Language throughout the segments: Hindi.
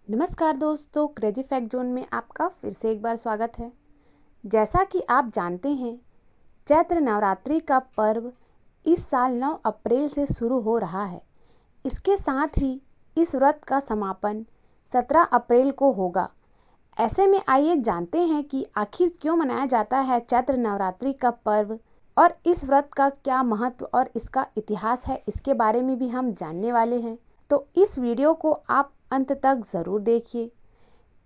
नमस्कार दोस्तों, क्रेजी फैक्ट जोन में आपका फिर से एक बार स्वागत है। जैसा कि आप जानते हैं, चैत्र नवरात्रि का पर्व इस साल 9 अप्रैल से शुरू हो रहा है। इसके साथ ही इस व्रत का समापन 17 अप्रैल को होगा। ऐसे में आइए जानते हैं कि आखिर क्यों मनाया जाता है चैत्र नवरात्रि का पर्व और इस व्रत का क्या महत्व और इसका इतिहास है, इसके बारे में भी हम जानने वाले हैं। तो इस वीडियो को आप अंत तक ज़रूर देखिए।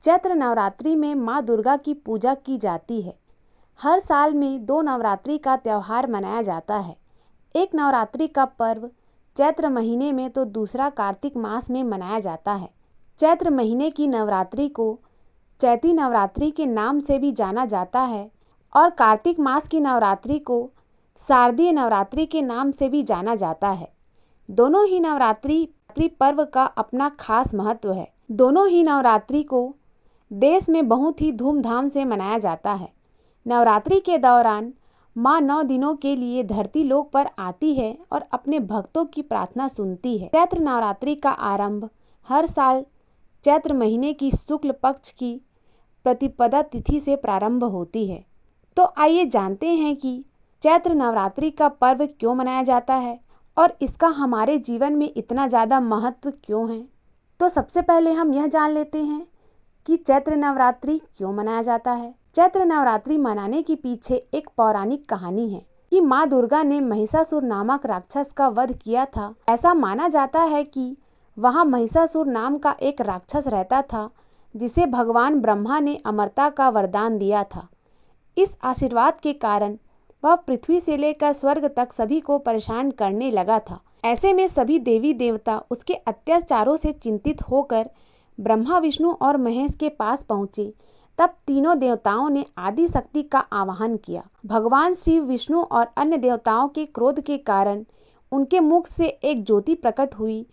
चैत्र नवरात्रि में माँ दुर्गा की पूजा की जाती है। हर साल में 2 नवरात्रि का त्यौहार मनाया जाता है। एक नवरात्रि का पर्व चैत्र महीने में तो दूसरा कार्तिक मास में मनाया जाता है। चैत्र महीने की नवरात्रि को चैती नवरात्रि के नाम से भी जाना जाता है और कार्तिक मास की नवरात्रि को शारदीय नवरात्रि के नाम से भी जाना जाता है। दोनों ही नवरात्रि पर्व का अपना खास महत्व है। दोनों ही नवरात्रि को देश में बहुत ही धूमधाम से मनाया जाता है। नवरात्रि के दौरान माँ 9 दिनों के लिए धरती लोक पर आती है और अपने भक्तों की प्रार्थना सुनती है। चैत्र नवरात्रि का आरंभ हर साल चैत्र महीने की शुक्ल पक्ष की प्रतिपदा तिथि से प्रारंभ होती है। तो आइए जानते हैं कि चैत्र नवरात्रि का पर्व क्यों मनाया जाता है और इसका हमारे जीवन में इतना ज़्यादा महत्व क्यों है। तो सबसे पहले हम यह जान लेते हैं कि चैत्र नवरात्रि क्यों मनाया जाता है। चैत्र नवरात्रि मनाने के पीछे एक पौराणिक कहानी है कि माँ दुर्गा ने महिषासुर नामक राक्षस का वध किया था। ऐसा माना जाता है कि वहाँ महिषासुर नाम का एक राक्षस रहता था जिसे भगवान ब्रह्मा ने अमरता का वरदान दिया था। इस आशीर्वाद के कारण वह पृथ्वी से लेकर स्वर्ग तक सभी को परेशान करने लगा था। ऐसे में सभी देवी देवता उसके अत्याचारों से चिंतित होकर ब्रह्मा, विष्णु और महेश के पास पहुंचे। तब तीनों देवताओं ने आदि शक्ति का आवाहन किया। भगवान शिव, विष्णु और अन्य देवताओं के क्रोध के कारण उनके मुख से एक ज्योति प्रकट हुई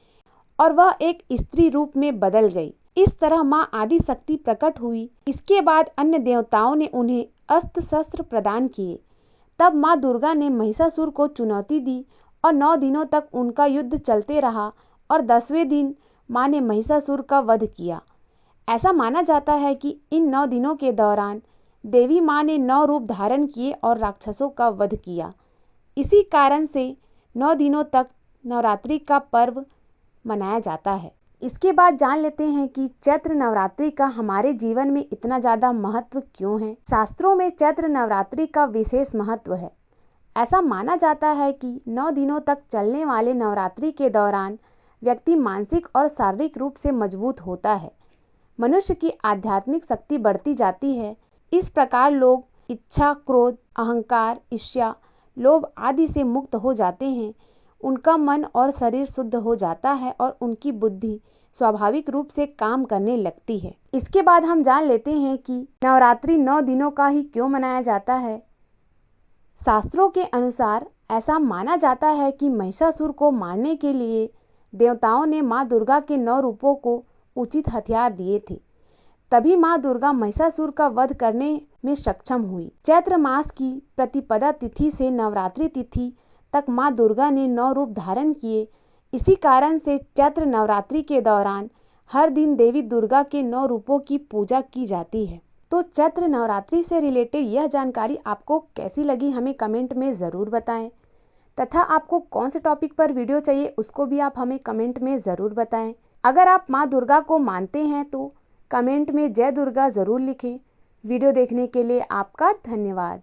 और वह एक स्त्री रूप में बदल गई। इस तरह माँ आदि शक्ति प्रकट हुई। इसके बाद अन्य देवताओं ने उन्हें अस्त्र शस्त्र प्रदान किए। तब माँ दुर्गा ने महिषासुर को चुनौती दी और 9 दिनों तक उनका युद्ध चलते रहा और 10वें दिन माँ ने महिषासुर का वध किया। ऐसा माना जाता है कि इन 9 दिनों के दौरान देवी माँ ने 9 रूप धारण किए और राक्षसों का वध किया। इसी कारण से 9 दिनों तक नवरात्रि का पर्व मनाया जाता है। इसके बाद जान लेते हैं कि चैत्र नवरात्रि का हमारे जीवन में इतना ज़्यादा महत्व क्यों है। शास्त्रों में चैत्र नवरात्रि का विशेष महत्व है। ऐसा माना जाता है कि 9 दिनों तक चलने वाले नवरात्रि के दौरान व्यक्ति मानसिक और शारीरिक रूप से मजबूत होता है। मनुष्य की आध्यात्मिक शक्ति बढ़ती जाती है। इस प्रकार लोग इच्छा, क्रोध, अहंकार, ईर्ष्या, लोभ आदि से मुक्त हो जाते हैं। उनका मन और शरीर शुद्ध हो जाता है और उनकी बुद्धि स्वाभाविक रूप से काम करने लगती है। इसके बाद हम जान लेते हैं कि नवरात्रि 9 दिनों का ही क्यों मनाया जाता है। शास्त्रों के अनुसार ऐसा माना जाता है कि महिषासुर को मारने के लिए देवताओं ने माँ दुर्गा के 9 रूपों को उचित हथियार दिए थे। तभी माँ दुर्गा महिषासुर का वध करने में सक्षम हुई। चैत्र मास की प्रतिपदा तिथि से नवरात्रि तिथि तक माँ दुर्गा ने 9 रूप धारण किए। इसी कारण से चैत्र नवरात्रि के दौरान हर दिन देवी दुर्गा के 9 रूपों की पूजा की जाती है। तो चैत्र नवरात्रि से रिलेटेड यह जानकारी आपको कैसी लगी, हमें कमेंट में ज़रूर बताएं। तथा आपको कौन से टॉपिक पर वीडियो चाहिए उसको भी आप हमें कमेंट में ज़रूर बताएं। अगर आप माँ दुर्गा को मानते हैं तो कमेंट में जय दुर्गा ज़रूर लिखें। वीडियो देखने के लिए आपका धन्यवाद।